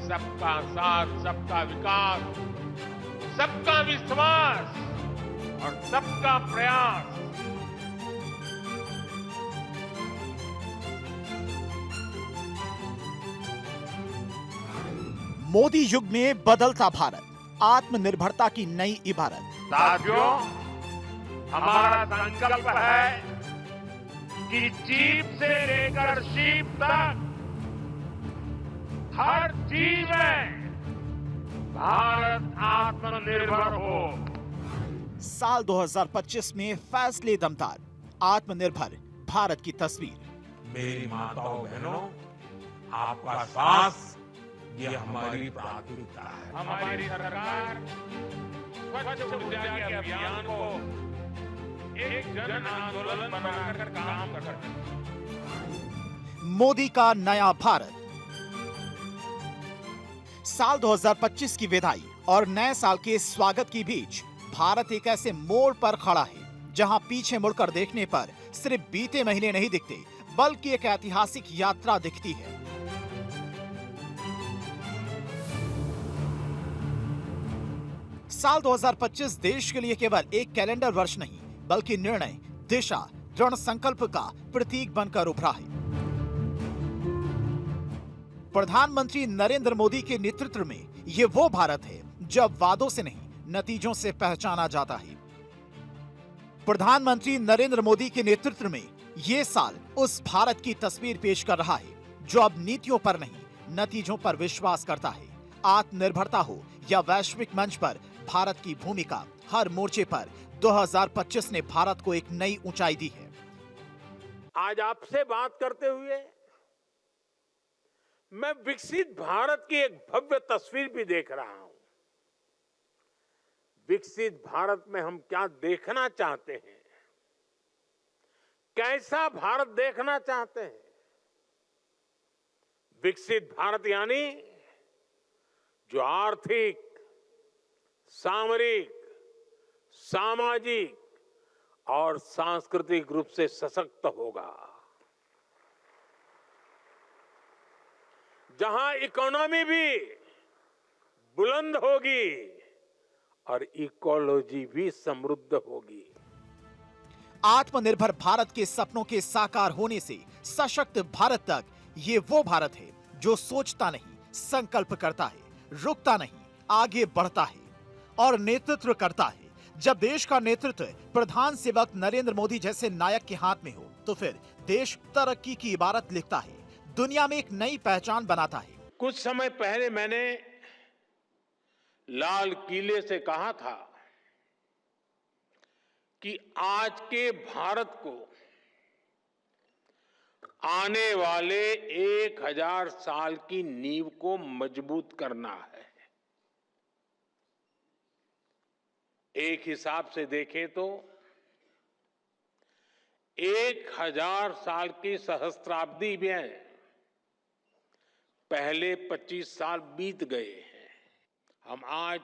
सबका साथ, सबका विकास, सबका विश्वास और सबका प्रयास। मोदी युग में बदलता भारत, आत्मनिर्भरता की नई इबारत। साथियों, हमारा संकल्प है कि जीप से लेकर शीप तक हर चीज में भारत आत्मनिर्भर हो। साल 2025 में फैसले दमदार, आत्मनिर्भर भारत की तस्वीर। मेरी माताओं बहनों, आपका साथ ये हमारी प्राथमिकता है। हमारी सरकार स्वच्छ ऊर्जा के अभियान को एक जन आंदोलन बनाकर काम कर रही है। मोदी का नया भारत। साल 2025 की विदाई और नए साल के स्वागत के बीच भारत एक ऐसे मोड़ पर खड़ा है जहां पीछे मुड़कर देखने पर सिर्फ बीते महीने नहीं दिखते, बल्कि एक ऐतिहासिक यात्रा दिखती है। साल 2025 देश के लिए केवल एक कैलेंडर वर्ष नहीं, बल्कि निर्णय, दिशा, दृढ़ संकल्प का प्रतीक बनकर उभरा है। प्रधानमंत्री नरेंद्र मोदी के नेतृत्व में ये वो भारत है जब वादों से नहीं, नतीजों से पहचाना जाता है। प्रधानमंत्री नरेंद्र मोदी के नेतृत्व में ये साल उस भारत की तस्वीर पेश कर रहा है जो अब नीतियों पर नहीं, नतीजों पर विश्वास करता है। आत्मनिर्भरता हो या वैश्विक मंच पर भारत की भूमिका, हर मोर्चे पर 2025 ने भारत को एक नई ऊंचाई दी है। आज आपसे बात करते हुए मैं विकसित भारत की एक भव्य तस्वीर भी देख रहा हूं। विकसित भारत में हम क्या देखना चाहते हैं, कैसा भारत देखना चाहते हैं। विकसित भारत यानी जो आर्थिक, सामरिक, सामाजिक और सांस्कृतिक रूप से सशक्त होगा, जहां इकोनॉमी भी बुलंद होगी और इकोलॉजी भी समृद्ध होगी। आत्मनिर्भर भारत के सपनों के साकार होने से सशक्त भारत तक, ये वो भारत है जो सोचता नहीं, संकल्प करता है, रुकता नहीं, आगे बढ़ता है और नेतृत्व करता है। जब देश का नेतृत्व प्रधान सेवक नरेंद्र मोदी जैसे नायक के हाथ में हो, तो फिर देश तरक्की की इबारत लिखता है, दुनिया में एक नई पहचान बनाता है। कुछ समय पहले मैंने लाल किले से कहा था कि आज के भारत को आने वाले 1000 साल की नींव को मजबूत करना है। एक हिसाब से देखें तो 1000 साल की सहस्त्राब्दी में पहले 25 साल बीत गए हैं। हम आज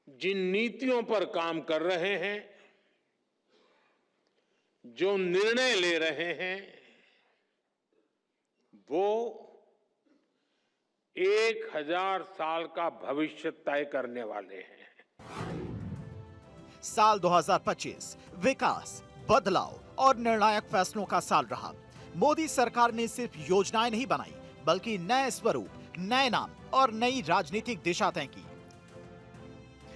जिन नीतियों पर काम कर रहे हैं, जो निर्णय ले रहे हैं, वो 1000 साल का भविष्य तय करने वाले हैं। साल 2025 विकास, बदलाव और निर्णायक फैसलों का साल रहा। मोदी सरकार ने सिर्फ योजनाएं नहीं बनाई, बल्कि नए स्वरूप, नए नाम और नई राजनीतिक दिशा तय की।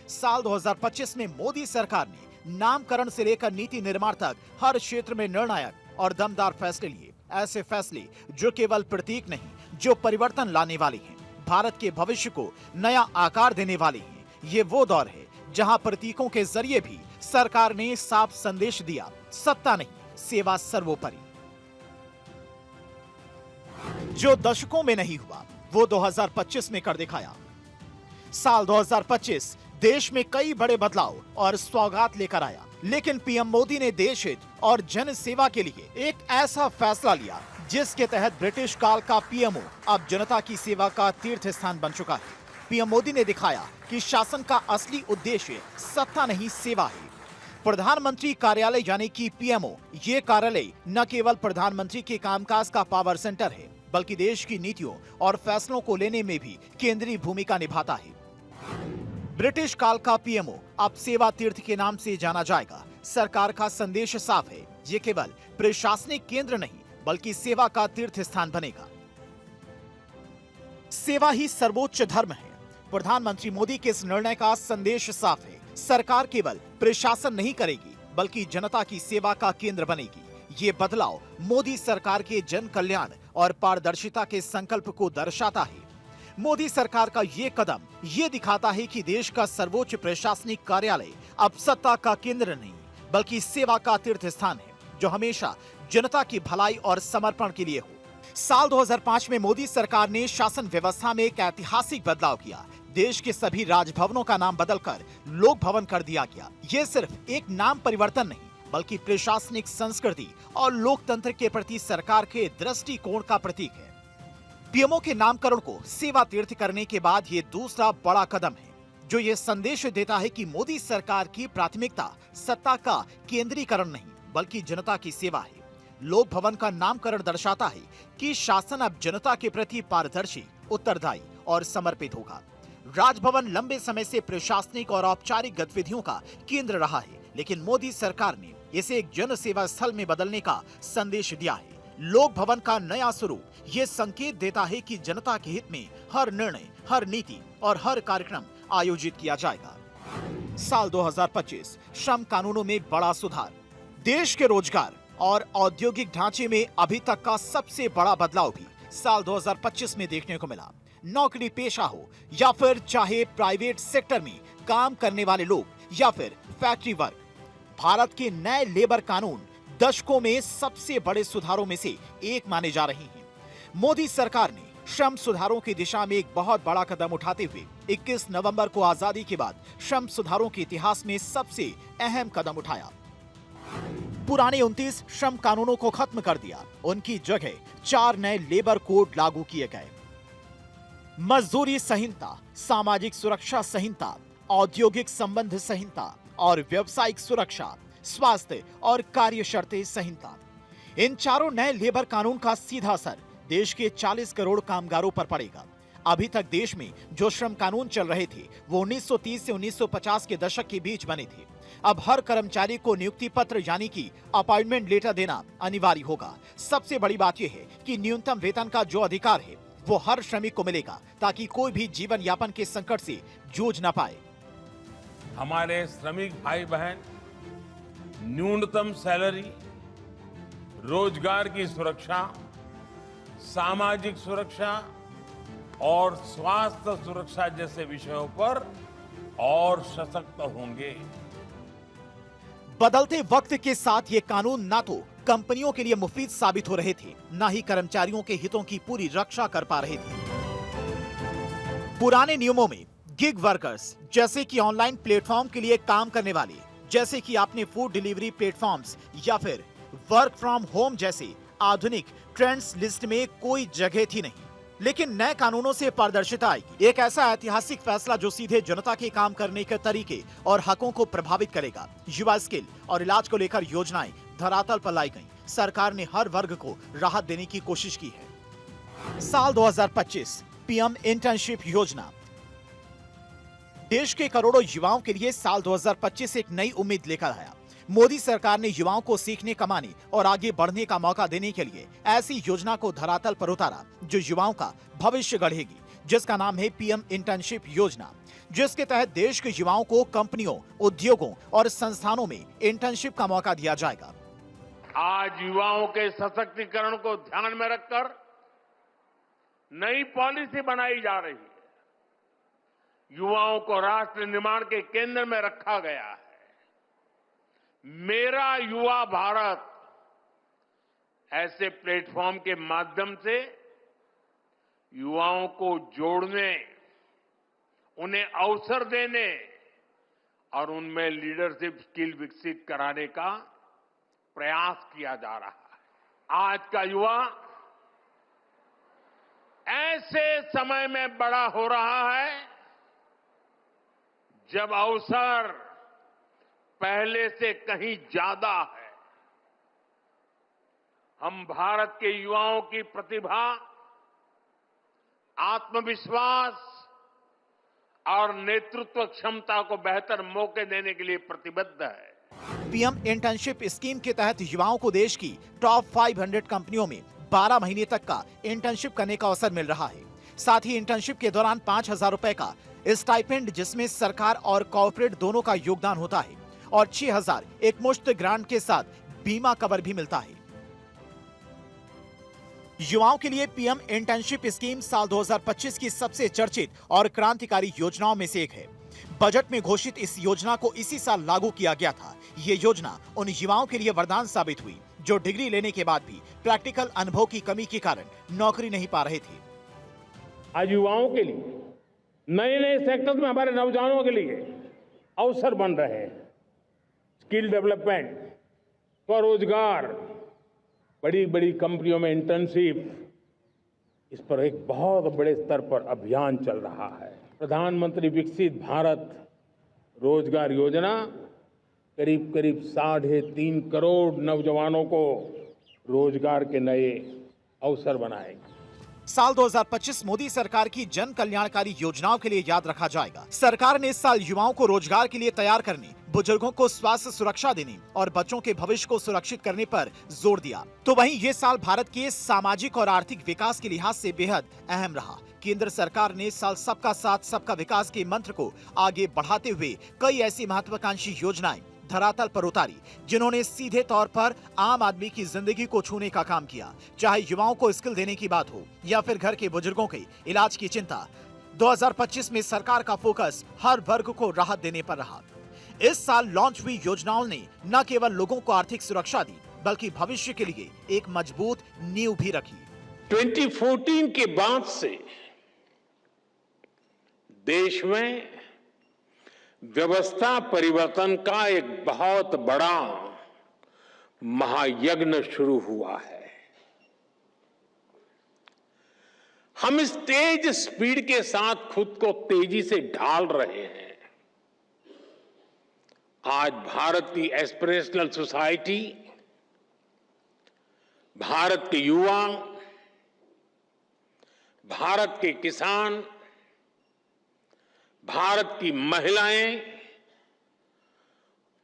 साल 2025 में मोदी सरकार ने नामकरण से लेकर नीति निर्माण तक हर क्षेत्र में निर्णायक और दमदार फैसले लिए। ऐसे फैसले जो केवल प्रतीक नहीं, जो परिवर्तन लाने वाले हैं, भारत के भविष्य को नया आकार देने वाले हैं। ये वो दौर है जहां प्रतीकों के जरिए भी सरकार ने साफ संदेश दिया, सत्ता नहीं, सेवा सर्वोपरि। जो दशकों में नहीं हुआ, वो 2025 में कर दिखाया। साल 2025 देश में कई बड़े बदलाव और सौगात लेकर आया, लेकिन पीएम मोदी ने देश हित और जन सेवा के लिए एक ऐसा फैसला लिया जिसके तहत ब्रिटिश काल का पीएमओ अब जनता की सेवा का तीर्थ स्थान बन चुका है। पीएम मोदी ने दिखाया कि शासन का असली उद्देश्य सत्ता नहीं सेवा है। प्रधानमंत्री कार्यालय यानी कि पीएमओ ये कार्यालय न केवल प्रधानमंत्री के कामकाज का पावर सेंटर है, बल्कि देश की नीतियों और फैसलों को लेने में भी केंद्रीय भूमिका निभाता है। ब्रिटिश काल का पीएमओ अब सेवा तीर्थ के नाम से जाना जाएगा। सरकार का संदेश साफ है, ये केवल प्रशासनिक केंद्र नहीं बल्कि सेवा का तीर्थ स्थान बनेगा। सेवा ही सर्वोच्च धर्म है। प्रधानमंत्री मोदी के इस निर्णय का संदेश साफ है। सरकार केवल प्रशासन नहीं करेगी बल्कि जनता की सेवा का केंद्र बनेगी। ये बदलाव मोदी सरकार के जन कल्याण और पारदर्शिता के संकल्प को दर्शाता है। मोदी सरकार का ये कदम ये दिखाता है कि देश का सर्वोच्च प्रशासनिक कार्यालय अब सत्ता का केंद्र नहीं बल्कि सेवा का तीर्थ स्थान है, जो हमेशा जनता की भलाई और समर्पण के लिए हो। साल 2005 में मोदी सरकार ने शासन व्यवस्था में एक ऐतिहासिक बदलाव किया। देश के सभी राजभवनों का नाम बदलकर लोक भवन कर दिया गया। ये सिर्फ एक नाम परिवर्तन नहीं बल्कि प्रशासनिक संस्कृति और लोकतंत्र के प्रति सरकार के दृष्टिकोण का प्रतीक है। पीएमओ के नामकरण को सेवा तीर्थ करने के बाद ये दूसरा बड़ा कदम है, जो ये संदेश देता है कि मोदी सरकार की प्राथमिकता सत्ता का केंद्रीकरण नहीं बल्कि जनता की सेवा है। लोक भवन का नामकरण दर्शाता है कि शासन अब जनता के प्रति पारदर्शी, उत्तरदायी और समर्पित होगा। राजभवन लंबे समय से प्रशासनिक और औपचारिक गतिविधियों का केंद्र रहा है, लेकिन मोदी सरकार ने इसे एक जन सेवा स्थल में बदलने का संदेश दिया है। लोक भवन का नया स्वरूप ये संकेत देता है कि जनता के हित में हर निर्णय, हर नीति और हर कार्यक्रम आयोजित किया जाएगा। साल 2025 श्रम कानूनों में बड़ा सुधार। देश के रोजगार और औद्योगिक ढांचे में अभी तक का सबसे बड़ा बदलाव भी साल 2025 में देखने को मिला। नौकरी पेशा हो या फिर चाहे प्राइवेट सेक्टर में काम करने वाले लोग या फिर फैक्ट्री वर्क, भारत के नए लेबर कानून दशकों में सबसे बड़े सुधारों में से एक माने जा रहे हैं। मोदी सरकार ने श्रम सुधारों की दिशा में एक बहुत बड़ा कदम उठाते हुए 21 नवंबर को आजादी के बाद श्रम सुधारों के इतिहास में सबसे अहम कदम उठाया। पुराने 29 श्रम कानूनों को खत्म कर दिया, उनकी जगह 4 नए लेबर कोड लागू किए गए। मजदूरी संहिता, सामाजिक सुरक्षा संहिता, औद्योगिक संबंध संहिता और व्यावसायिक सुरक्षा, स्वास्थ्य और कार्य शर्तें संहिता। इन चारों नए लेबर कानून का सीधा असर देश के 40 करोड़ कामगारों पर पड़ेगा। अभी तक देश में जो श्रम कानून चल रहे थे वो 1930 से 1950 के दशक के बीच बने थे। अब हर कर्मचारी को नियुक्ति पत्र यानी कि अपॉइंटमेंट लेटर देना अनिवार्य होगा। सबसे बड़ी बात यह है कि न्यूनतम वेतन का जो अधिकार है वो हर श्रमिक को मिलेगा, ताकि कोई भी जीवन यापन के संकट से जूझ न पाए। हमारे श्रमिक भाई बहन न्यूनतम सैलरी, रोजगार की सुरक्षा, सामाजिक सुरक्षा और स्वास्थ्य सुरक्षा जैसे विषयों पर और सशक्त होंगे। बदलते वक्त के साथ ये कानून ना तो कंपनियों के लिए मुफीद साबित हो रहे थे, ना ही कर्मचारियों के हितों की पूरी रक्षा कर पा रहे थे। पुराने नियमों में गिग वर्कर्स जैसे कि ऑनलाइन प्लेटफॉर्म के लिए काम करने वाले, जैसे कि आपने फूड डिलीवरी प्लेटफॉर्म्स या फिर वर्क फ्रॉम होम जैसे आधुनिक ट्रेंड्स लिस्ट में कोई जगह थी नहीं। लेकिन नए कानूनों से पारदर्शिता आएगी। एक ऐसा ऐतिहासिक फैसला जो सीधे जनता के काम करने के तरीके और हकों को प्रभावित करेगा। युवा स्किल और इलाज को लेकर योजनाएं धरातल पर लाई गईं। सरकार ने हर वर्ग को राहत देने की कोशिश की है। साल 2025 पीएम इंटर्नशिप योजना। देश के करोड़ों युवाओं के लिए साल 2025 एक नई उम्मीद लेकर आया। मोदी सरकार ने युवाओं को सीखने, कमाने और आगे बढ़ने का मौका देने के लिए ऐसी योजना को धरातल पर उतारा जो युवाओं का भविष्य गढ़ेगी, जिसका नाम है पीएम इंटर्नशिप योजना, जिसके तहत देश के युवाओं को कंपनियों, उद्योगों और संस्थानों में इंटर्नशिप का मौका दिया जाएगा। आज युवाओं के सशक्तिकरण को ध्यान में रखकर नई पॉलिसी बनाई जा रही है। युवाओं को राष्ट्र निर्माण के केंद्र में रखा गया है। मेरा युवा भारत ऐसे प्लेटफॉर्म के माध्यम से युवाओं को जोड़ने, उन्हें अवसर देने और उनमें लीडरशिप स्किल विकसित कराने का प्रयास किया जा रहा है। आज का युवा ऐसे समय में बड़ा हो रहा है जब अवसर पहले से कहीं ज्यादा है, हम भारत के युवाओं की प्रतिभा, आत्मविश्वास और नेतृत्व क्षमता को बेहतर मौके देने के लिए प्रतिबद्ध है। पीएम इंटर्नशिप स्कीम के तहत युवाओं को देश की टॉप 500 कंपनियों में 12 महीने तक का इंटर्नशिप करने का अवसर मिल रहा है। साथ ही इंटर्नशिप के दौरान 5,000 रुपए का स्टाइपेंड, जिसमें सरकार और कॉर्पोरेट दोनों का योगदान होता है, और 6,000 एकमुश्त ग्रांट के साथ बीमा कवर भी मिलता है। युवाओं के लिए पीएम इंटर्नशिप स्कीम साल 2025 की सबसे चर्चित और क्रांतिकारी योजनाओं में से एक है। बजट में घोषित इस योजना को इसी साल लागू किया गया था। ये योजना उन युवाओं के लिए वरदान साबित हुई जो डिग्री लेने के बाद भी प्रैक्टिकल अनुभव की कमी के कारण नौकरी नहीं पा रहे थे। आज युवाओं के लिए नए नए सेक्टर्स में हमारे नौजवानों के लिए अवसर बन रहे हैं। स्किल डेवलपमेंट, स्वरोजगार, बड़ी बड़ी कंपनियों में इंटर्नशिप, इस पर एक बहुत बड़े स्तर पर अभियान चल रहा है। प्रधानमंत्री विकसित भारत रोजगार योजना करीब करीब 3.5 करोड़ नौजवानों को रोजगार के नए अवसर बनाएगी। साल 2025 मोदी सरकार की जन कल्याणकारी योजनाओं के लिए याद रखा जाएगा। सरकार ने इस साल युवाओं को रोजगार के लिए तैयार करने, बुजुर्गों को स्वास्थ्य सुरक्षा देने और बच्चों के भविष्य को सुरक्षित करने पर जोर दिया। तो वहीं ये साल भारत के सामाजिक और आर्थिक विकास के लिहाज से बेहद अहम रहा। केंद्र सरकार ने इस साल सबका साथ सबका विकास के मंत्र को आगे बढ़ाते हुए कई ऐसी महत्वाकांक्षी योजनाएं धरातल पर उतारी, जिन्होंने सीधे तौर पर आम आदमी की जिंदगी को छूने का काम किया। चाहे युवाओं को स्किल देने की बात हो या फिर घर के बुजुर्गों के इलाज की चिंता, 2025 में सरकार का फोकस हर वर्ग को राहत देने पर रहा। इस साल लॉन्च हुई योजनाओं ने न केवल लोगों को आर्थिक सुरक्षा दी, बल्कि भविष्य के लिए एक मजबूत नींव भी रखी। 2014 के बाद से देश में व्यवस्था परिवर्तन का एक बहुत बड़ा महायज्ञ शुरू हुआ है। हम इस तेज स्पीड के साथ खुद को तेजी से ढाल रहे हैं। आज भारत की एस्पिरेशनल सोसाइटी, भारत के युवा, भारत के किसान, भारत की महिलाएं,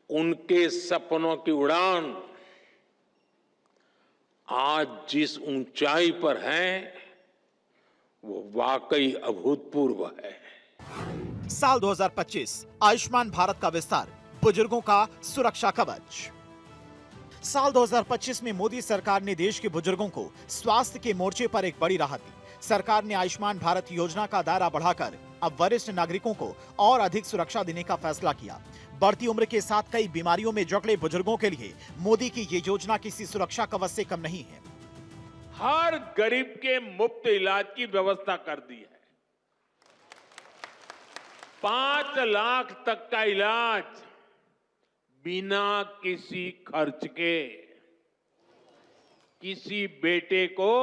उनके सपनों की उड़ान आज जिस ऊंचाई पर है वो वाकई अभूतपूर्व है। साल 2025 आयुष्मान भारत का विस्तार, बुजुर्गों का सुरक्षा कवच। साल 2025 में मोदी सरकार ने देश के बुजुर्गों को स्वास्थ्य के मोर्चे पर एक बड़ी राहत दी। सरकार ने आयुष्मान भारत योजना का दायरा बढ़ाकर अब वरिष्ठ नागरिकों को और अधिक सुरक्षा देने का फैसला किया। बढ़ती उम्र के साथ कई बीमारियों में जकड़े बुजुर्गों के लिए मोदी की ये योजना किसी सुरक्षा कवच से कम नहीं है। हर गरीब के मुफ्त इलाज की व्यवस्था कर दी है। 5 लाख तक का इलाज बिना किसी खर्च के। किसी बेटे को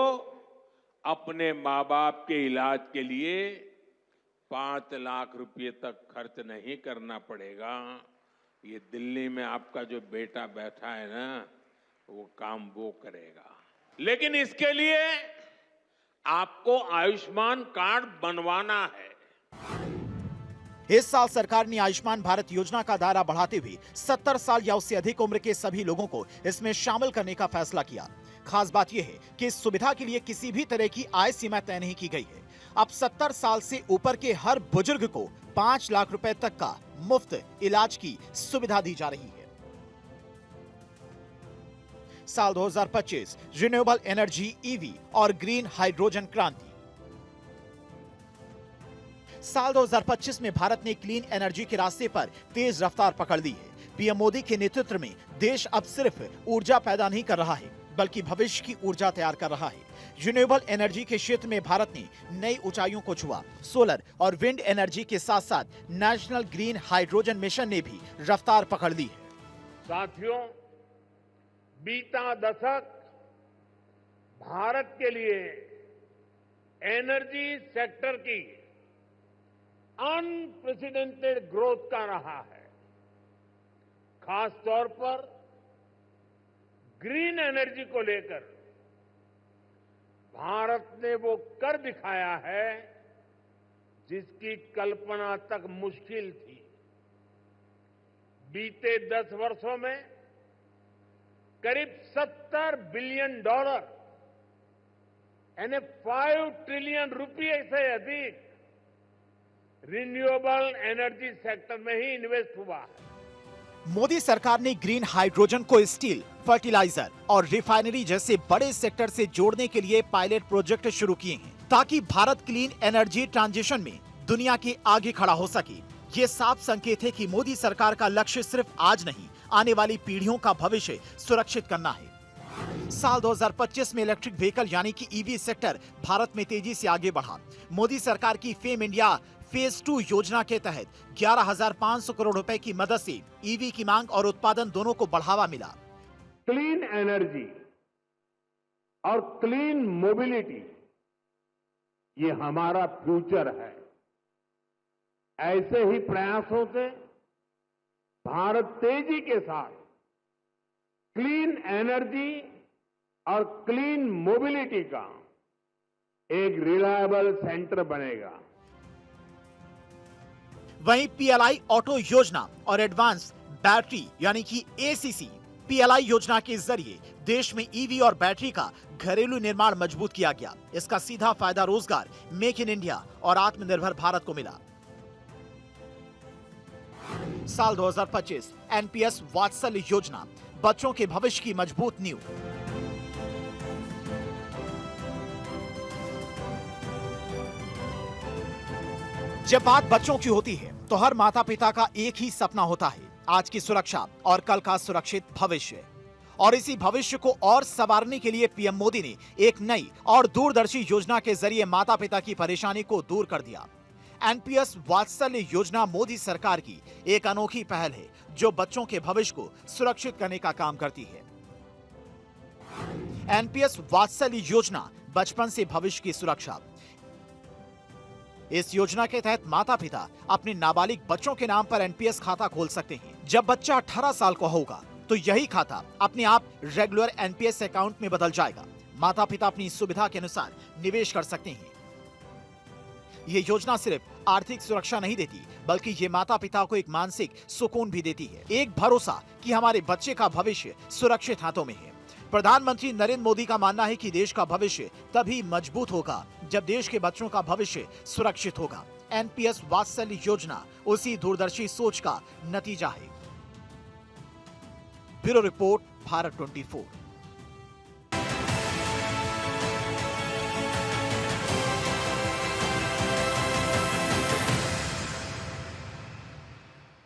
अपने माँ बाप के इलाज के लिए 5 लाख रुपए तक खर्च नहीं करना पड़ेगा। ये दिल्ली में आपका जो बेटा बैठा है ना, वो काम वो करेगा। लेकिन इसके लिए आपको आयुष्मान कार्ड बनवाना है। इस साल सरकार ने आयुष्मान भारत योजना का दायरा बढ़ाते हुए 70 साल या उससे अधिक उम्र के सभी लोगों को इसमें शामिल करने का फैसला किया। खास बात यह है कि इस सुविधा के लिए किसी भी तरह की आय सीमा तय नहीं की गई है। अब 70 साल से ऊपर के हर बुजुर्ग को 5 लाख रुपए तक का मुफ्त इलाज की सुविधा दी जा रही है। साल 2025 रिन्यूएबल एनर्जी, ईवी और ग्रीन हाइड्रोजन क्रांति। साल 2025 में भारत ने क्लीन एनर्जी के रास्ते पर तेज रफ्तार पकड़ ली है। पीएम मोदी के नेतृत्व में देश अब सिर्फ ऊर्जा पैदा नहीं कर रहा है, बल्कि भविष्य की ऊर्जा तैयार कर रहा है। रिन्यूएबल एनर्जी के क्षेत्र में भारत ने नई ऊंचाइयों को छुआ। सोलर और विंड एनर्जी के साथ साथ नेशनल ग्रीन हाइड्रोजन मिशन ने भी रफ्तार पकड़ ली है। साथियों, बीता दशक भारत के लिए एनर्जी सेक्टर की अनप्रेसिडेंटेड ग्रोथ का रहा है। खास तौर पर ग्रीन एनर्जी को लेकर भारत ने वो कर दिखाया है जिसकी कल्पना तक मुश्किल थी। बीते 10 वर्षों में करीब $70 बिलियन यानी 5 ट्रिलियन रुपये से अधिक रिन्यूएबल एनर्जी सेक्टर में ही इन्वेस्ट हुआ है। मोदी सरकार ने ग्रीन हाइड्रोजन को स्टील, फर्टिलाइजर और रिफाइनरी जैसे बड़े सेक्टर से जोड़ने के लिए पायलट प्रोजेक्ट शुरू किए हैं ताकि भारत क्लीन एनर्जी ट्रांजिशन में दुनिया के आगे खड़ा हो सके। ये साफ संकेत है कि मोदी सरकार का लक्ष्य सिर्फ आज नहीं, आने वाली पीढ़ियों का भविष्य सुरक्षित करना है। साल 2025 में इलेक्ट्रिक व्हीकल यानी कि ईवी सेक्टर भारत में तेजी से आगे बढ़ा। मोदी सरकार की फेम इंडिया फेज 2 योजना के तहत 11,500 करोड़ रुपए की मदद से ईवी की मांग और उत्पादन दोनों को बढ़ावा मिला। क्लीन एनर्जी और क्लीन मोबिलिटी ये हमारा फ्यूचर है। ऐसे ही प्रयासों से भारत तेजी के साथ क्लीन एनर्जी और क्लीन मोबिलिटी का एक रिलायबल सेंटर बनेगा। वहीं पीएलआई ऑटो योजना और एडवांस बैटरी यानी कि एसीसी पीएलआई योजना के जरिए देश में ईवी और बैटरी का घरेलू निर्माण मजबूत किया गया। इसका सीधा फायदा रोजगार, मेक इन इंडिया और आत्मनिर्भर भारत को मिला। साल 2025 एनपीएस वात्सल्य योजना, बच्चों के भविष्य की मजबूत नींव। जब बात बच्चों की होती है तो हर माता पिता का एक ही सपना होता है, आज की सुरक्षा और कल का सुरक्षित भविष्य। और इसी भविष्य को और संवारने के लिए पीएम मोदी ने एक नई और दूरदर्शी योजना के जरिए माता पिता की परेशानी को दूर कर दिया। एनपीएस वात्सल्य योजना मोदी सरकार की एक अनोखी पहल है जो बच्चों के भविष्य को सुरक्षित करने का काम करती है। एनपीएस वात्सल्य योजना, बचपन से भविष्य की सुरक्षा। इस योजना के तहत माता पिता अपने नाबालिग बच्चों के नाम पर एनपीएस खाता खोल सकते हैं। जब बच्चा 18 साल का होगा तो यही खाता अपने आप रेगुलर एनपीएस अकाउंट में बदल जाएगा। माता पिता अपनी सुविधा के अनुसार निवेश कर सकते हैं। ये योजना सिर्फ आर्थिक सुरक्षा नहीं देती बल्कि ये माता पिता को एक मानसिक सुकून भी देती है, एक भरोसा कि हमारे बच्चे का भविष्य सुरक्षित हाथों में है। प्रधानमंत्री नरेंद्र मोदी का मानना है कि देश का भविष्य तभी मजबूत होगा जब देश के बच्चों का भविष्य सुरक्षित होगा। एनपीएस वात्सल्य योजना उसी दूरदर्शी सोच का नतीजा है। Bureau report, Bharat 24।